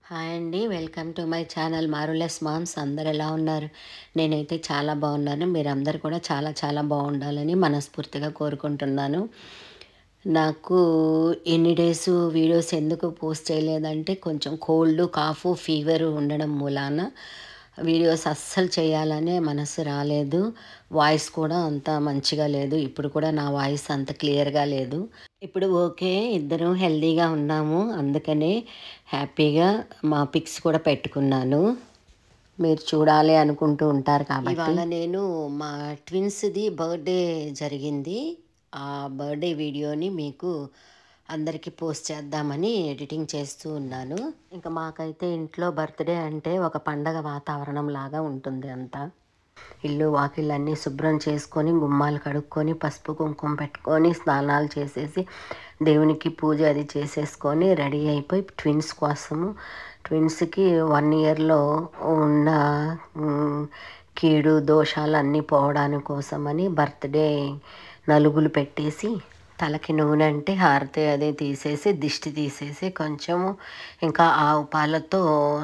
Hi అండి. Welcome to my channel మారులెస్ moms. అందరు ఎలా ఉన్నారు? నేనైతే చాలా బాగున్నాను. మీరందరూ కూడా చాలా చాలా బాగుండాలని మనస్ఫూర్తిగా కోరుకుంటున్నాను. నాకు ఎన్ని డేస్ వీడియోస్ ఎందుకు పోస్ట్ చేయలేదంటే కొంచెం కోల్డ్, కాఫ్, ఫీవర్ ఉండడం మూలాన వీడియోస్ అస్సలు చేయాలనే మనసు రాలేదు. వాయిస్ కూడా అంత మంచిగా లేదు. ఇప్పుడు కూడా నా వాయిస్ అంత క్లియర్గా లేదు. ఇప్పుడు ఓకే, ఇద్దరం హెల్తీగా ఉన్నాము. అందుకనే హ్యాపీగా మా పిక్స్ కూడా పెట్టుకున్నాను. మీరు చూడాలి అనుకుంటూ ఉంటారు కాబట్టి. ఇవాళ నేను మా ట్విన్స్ది బర్త్డే జరిగింది. ఆ బర్త్డే వీడియోని మీకు అందరికీ పోస్ట్ చేద్దామని ఎడిటింగ్ చేస్తూ ఉన్నాను. ఇంకా మాకైతే ఇంట్లో బర్త్డే అంటే ఒక పండగ వాతావరణం లాగా ఉంటుంది అంతా. ఇల్లు వాకిళ్ళన్నీ శుభ్రం చేసుకొని, గుమ్మాలు కడుక్కొని, పసుపు కుంకుమ పెట్టుకొని, స్నానాలు చేసేసి, దేవునికి పూజ అది చేసేసుకొని రెడీ అయిపోయి ట్విన్స్ కోసము, ట్విన్స్కి 1 ఇయర్లో ఉన్న కీడు దోషాలు అన్నీ పోవడానికి కోసమని బర్త్డే నలుగులు పెట్టేసి, తలకి నూనె అంటే హారతి అది తీసేసి, దిష్టి తీసేసి, కొంచెము ఇంకా ఆవు పాలతో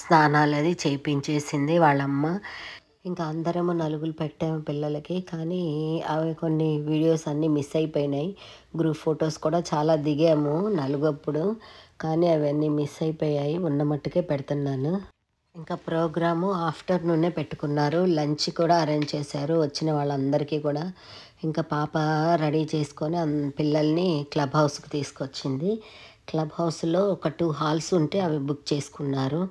స్నానాలు అది చేయించేసింది వాళ్ళమ్మ. ఇంకా అందరము నలుగులు పెట్టాము పిల్లలకి. కానీ అవి కొన్ని వీడియోస్ అన్నీ మిస్ అయిపోయినాయి. గ్రూప్ ఫొటోస్ కూడా చాలా దిగాము నలుగప్పుడు, కానీ అవన్నీ మిస్ అయిపోయాయి. ఉన్న మట్టుకే పెడుతున్నాను. ఇంకా ప్రోగ్రాము ఆఫ్టర్నూనే పెట్టుకున్నారు. లంచ్ కూడా అరేంజ్ చేశారు వచ్చిన వాళ్ళందరికీ కూడా. ఇంకా పాప రెడీ చేసుకొని పిల్లల్ని క్లబ్ హౌస్కి తీసుకొచ్చింది. క్లబ్ హౌస్లో ఒక 2 హాల్స్ ఉంటే అవి బుక్ చేసుకున్నారు.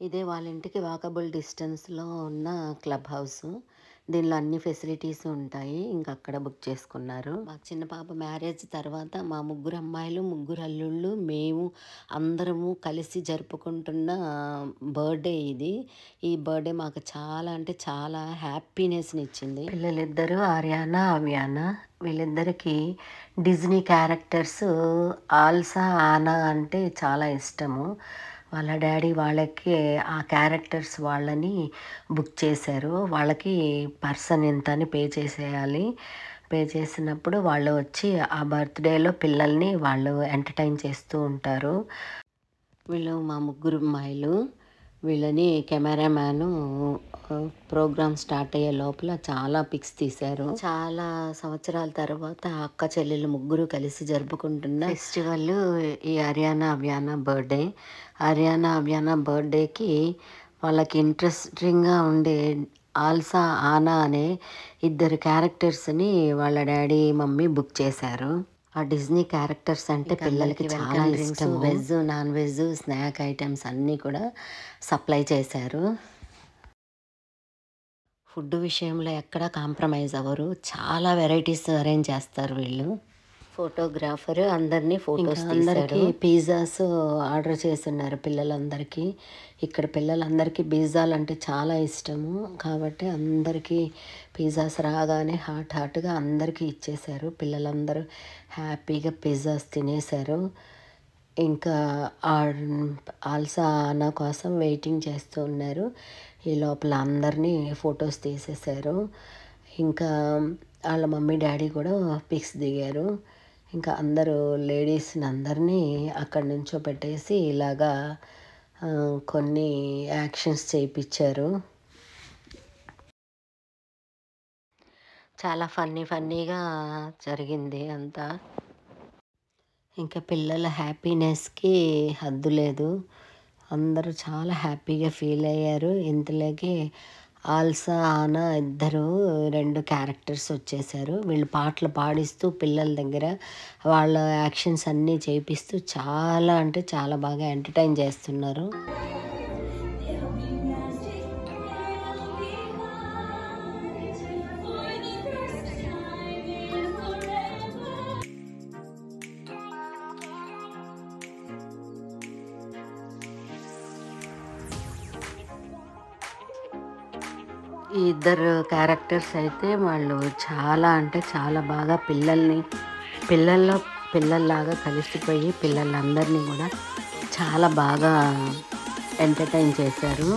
ఇదే వాళ్ళ ఇంటికి వాకబుల్ డిస్టెన్స్లో ఉన్న క్లబ్ హౌస్. దీనిలో అన్ని ఫెసిలిటీస్ ఉంటాయి. ఇంకా అక్కడ బుక్ చేసుకున్నారు. మా చిన్న పాప మ్యారేజ్ తర్వాత మా ముగ్గురు అమ్మాయిలు, ముగ్గురు అల్లుళ్ళు, మేము అందరము కలిసి జరుపుకుంటున్న బర్త్డే ఇది. ఈ బర్త్డే మాకు చాలా అంటే చాలా హ్యాపీనెస్ని ఇచ్చింది. పిల్లలిద్దరూ ఆర్యానా, అవ్యానా. వీళ్ళిద్దరికీ డిజ్నీ క్యారెక్టర్స్ ఆల్సా, ఆనా అంటే చాలా ఇష్టము. వాళ్ళ డాడీ వాళ్ళకి ఆ క్యారెక్టర్స్ వాళ్ళని బుక్ చేశారు. వాళ్ళకి పర్సన్ ఇంత అని పే చేసేయాలి. పే చేసినప్పుడు వాళ్ళు వచ్చి ఆ బర్త్డేలో పిల్లల్ని వాళ్ళు ఎంటర్టైన్ చేస్తూ ఉంటారు. వీళ్ళు మా ముగ్గురు అమ్మాయిలు. వీళ్ళని కెమెరామ్యాను ప్రోగ్రామ్ స్టార్ట్ అయ్యే లోపల చాలా పిక్స్ తీశారు. చాలా సంవత్సరాల తర్వాత అక్క చెల్లెలు ముగ్గురు కలిసి జరుపుకుంటున్న ఫెస్టివల్ ఈ అరియానా అవ్యానా బర్త్డే. అరియానా అవ్యానా బర్త్డేకి వాళ్ళకి ఇంట్రెస్టింగ్గా ఉండే ఆల్సా, ఆనా అనే ఇద్దరు క్యారెక్టర్స్ని వాళ్ళ డాడీ మమ్మీ బుక్ చేశారు. ఆ డిజ్నీ క్యారెక్టర్స్ అంటే పిల్లలకి చాలా ఇష్టం. Veg, non veg, snack items అన్నీ కూడా సప్లై చేశారు. ఫుడ్ విషయంలో ఎక్కడ కాంప్రమైజ్ అవ్వరు. చాలా వెరైటీస్ అరేంజ్ చేస్తారు వీళ్ళు. ఫోటోగ్రాఫర్ అందరినీ ఫొటోస్ అందరికీ పిజ్జాస్ ఆర్డర్ చేస్తున్నారు పిల్లలందరికీ. ఇక్కడ పిల్లలందరికీ పిజ్జాలు అంటే చాలా ఇష్టము కాబట్టి అందరికీ పిజ్జాస్ రాగానే హాట్గా అందరికీ ఇచ్చేశారు. పిల్లలందరూ హ్యాపీగా పిజ్జాస్ తినేశారు. ఇంకా ఆల్సా ఆనా కోసం వెయిటింగ్ చేస్తూ ఉన్నారు. ఈ లోపల అందరినీ ఫొటోస్ తీసేశారు. ఇంకా వాళ్ళ మమ్మీ డాడీ కూడా పిక్స్ దిగారు. ఇంకా అందరూ లేడీస్ని అందరినీ అక్కడి నుంచో పెట్టేసి ఇలాగా కొన్ని యాక్షన్స్ చేయించారు. చాలా ఫన్నీగా జరిగింది అంతా. ఇంకా పిల్లల హ్యాపీనెస్కి హద్దు లేదు. అందరూ చాలా హ్యాపీగా ఫీల్ అయ్యారు. ఇంతలోకి ఆల్సా, ఆనా ఇద్దరు 2 క్యారెక్టర్స్ వచ్చేసారు. వీళ్ళు పాటలు పాడిస్తూ పిల్లల దగ్గర వాళ్ళ యాక్షన్స్ అన్నీ చేపిస్తూ చాలా అంటే చాలా బాగా ఎంటర్టైన్ చేస్తున్నారు. ఈ ఇద్దరు క్యారెక్టర్స్ అయితే వాళ్ళు చాలా అంటే చాలా బాగా పిల్లల్లాగా కలిసిపోయి పిల్లలందరినీ కూడా చాలా బాగా ఎంటర్టైన్ చేశారు.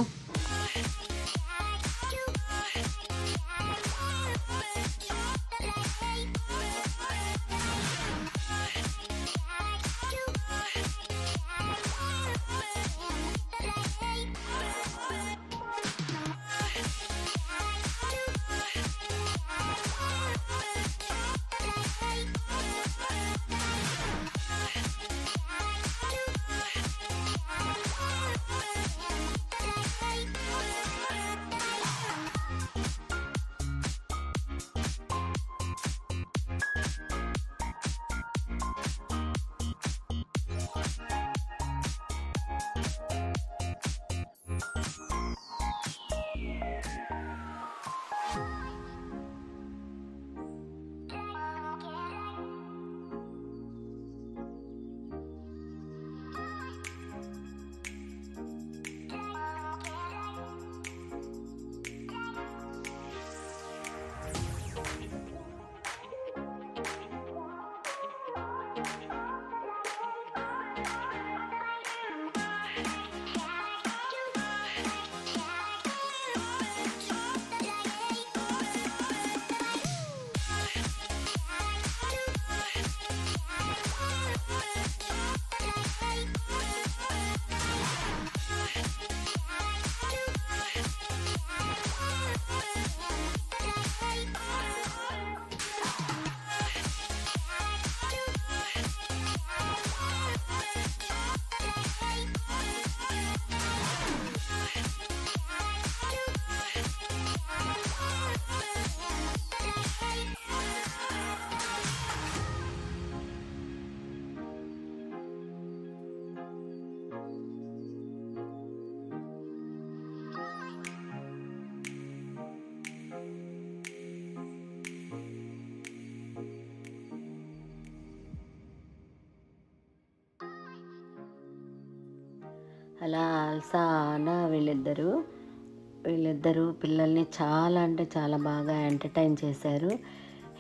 అలా ఆల్సా అనా వీళ్ళిద్దరూ పిల్లల్ని చాలా అంటే చాలా బాగా ఎంటర్టైన్ చేశారు.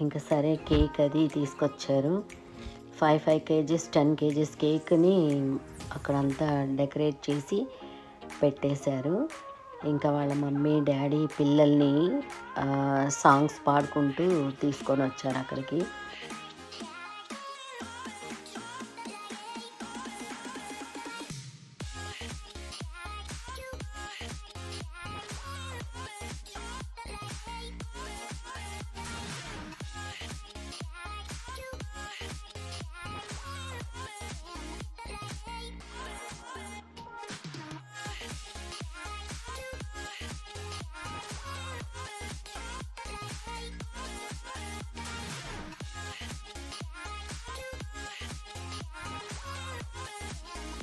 ఇంకా సరే కేక్ అది తీసుకొచ్చారు. 5 కేజీస్ 10 కేజీస్ కేక్ని అక్కడంతా డెకరేట్ చేసి పెట్టేశారు. ఇంకా వాళ్ళ మమ్మీ డాడీ పిల్లల్ని సాంగ్స్ పాడుకుంటూ తీసుకొని వచ్చారు అక్కడికి.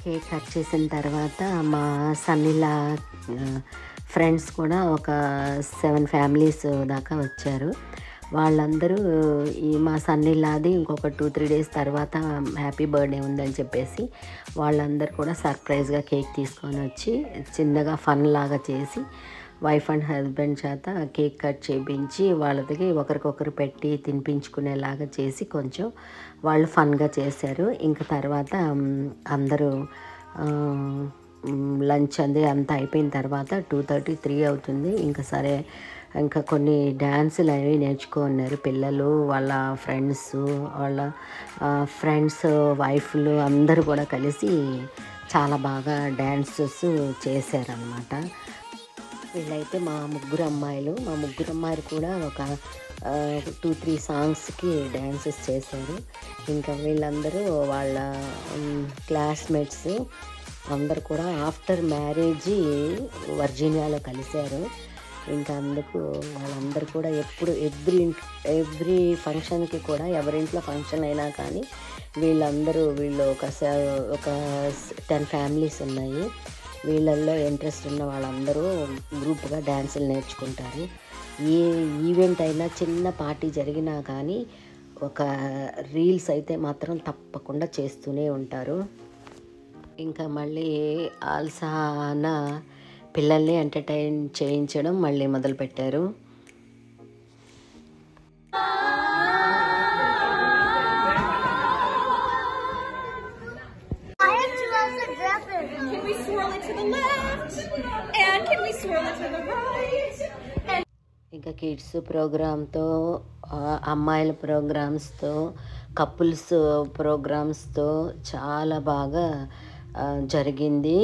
కేక్ కట్ చేసిన తర్వాత మా సన్నిలా ఫ్రెండ్స్ కూడా ఒక 7 ఫ్యామిలీస్ దాకా వచ్చారు. వాళ్ళందరూ మా సన్నిలాది ఇంకొక 2-3 డేస్ తర్వాత హ్యాపీ బర్త్డే ఉందని చెప్పేసి వాళ్ళందరూ కూడా సర్ప్రైజ్గా కేక్ తీసుకొని వచ్చి చిన్నగా ఫన్ లాగా చేసి వైఫ్ అండ్ హస్బెండ్ చేత కేక్ కట్ చేయించి వాళ్ళకి ఒకరికొకరు పెట్టి తినిపించుకునేలాగా చేసి కొంచెం వాళ్ళు ఫన్గా చేశారు. ఇంకా తర్వాత అందరూ లంచ్ అది అంతా అయిపోయిన తర్వాత 2:30-3 అవుతుంది. ఇంకా సరే ఇంకా కొన్ని డ్యాన్సులు అవి నేర్చుకున్నారు పిల్లలు, వాళ్ళ ఫ్రెండ్స్ వైఫ్లు అందరూ కూడా కలిసి చాలా బాగా డ్యాన్సెస్ చేశారనమాట. వీళ్ళైతే మా ముగ్గురు అమ్మాయిలు కూడా ఒక 2-3 సాంగ్స్కి డ్యాన్సెస్ చేశారు. ఇంకా వీళ్ళందరూ వాళ్ళ క్లాస్మేట్స్ అందరు కూడా ఆఫ్టర్ మ్యారేజ్ వర్జీనియాలో కలిశారు. ఇంకా అందుకు వాళ్ళందరూ కూడా ఎవ్రీ ఫంక్షన్కి కూడా ఎవరింట్లో ఫంక్షన్ అయినా కానీ వీళ్ళు ఒక 10 ఫ్యామిలీస్ ఉన్నాయి. వీళ్ళల్లో ఇంట్రెస్ట్ ఉన్న వాళ్ళందరూ గ్రూప్గా డ్యాన్సులు నేర్చుకుంటారు. ఏ ఈవెంట్ అయినా చిన్న పార్టీ జరిగినా కానీ ఒక రీల్స్ అయితే మాత్రం తప్పకుండా చేస్తూనే ఉంటారు. ఇంకా మళ్ళీ ఆల్సాన పిల్లల్ని ఎంటర్టైన్ చేయించడం మళ్ళీ మొదలుపెట్టారు. ఇంకా కిడ్స్ ప్రోగ్రామ్తో, అమ్మాయిల ప్రోగ్రామ్స్తో, కపుల్స్ ప్రోగ్రామ్స్తో చాలా బాగా జరిగింది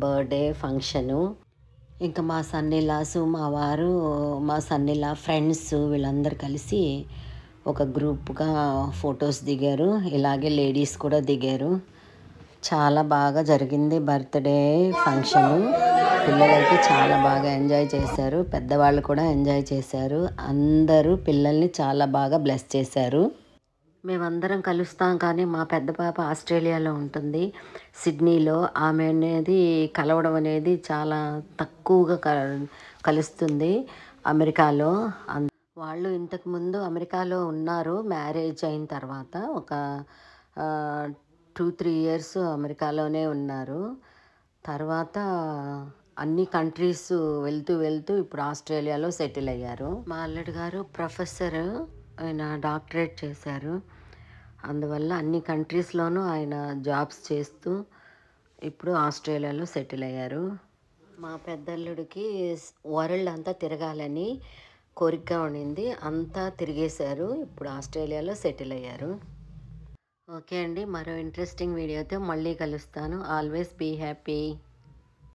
బర్త్డే ఫంక్షను. ఇంకా మా సన్నిలాసు, మా వారు, మా సన్నిలా ఫ్రెండ్స్ వీళ్ళందరూ కలిసి ఒక గ్రూప్గా ఫొటోస్ దిగారు. ఇలాగే లేడీస్ కూడా దిగారు. చాలా బాగా జరిగింది బర్త్డే ఫంక్షను. పిల్లలైతే చాలా బాగా ఎంజాయ్ చేశారు, పెద్దవాళ్ళు కూడా ఎంజాయ్ చేశారు. అందరూ పిల్లల్ని చాలా బాగా బ్లెస్ చేశారు. మేమందరం కలుస్తాం కానీ మా పెద్ద పాప ఆస్ట్రేలియాలో ఉంటుంది, సిడ్నీలో. ఆమె అనేది కలవడం అనేది చాలా తక్కువగా కలుస్తుంది అమెరికాలో. వాళ్ళు ఇంతకుముందు అమెరికాలో ఉన్నారు. మ్యారేజ్ అయిన తర్వాత ఒక 2-3 ఇయర్స్ అమెరికాలోనే ఉన్నారు. తర్వాత అన్ని కంట్రీస్ వెళ్తూ ఇప్పుడు ఆస్ట్రేలియాలో సెటిల్ అయ్యారు. మా అల్లుడు గారు ప్రొఫెసర్, ఆయన డాక్టరేట్ చేశారు. అందువల్ల అన్ని కంట్రీస్లోనూ ఆయన జాబ్స్ చేస్తూ ఇప్పుడు ఆస్ట్రేలియాలో సెటిల్ అయ్యారు. మా పెద్దల్లుడికి వరల్డ్ అంతా తిరగాలని కోరిక ఉండింది, అంతా తిరిగేశారు. ఇప్పుడు ఆస్ట్రేలియాలో సెటిల్ అయ్యారు. ఓకే అండి, మరో ఇంట్రెస్టింగ్ వీడియోతో మళ్ళీ కలుస్తాను. Always be happy.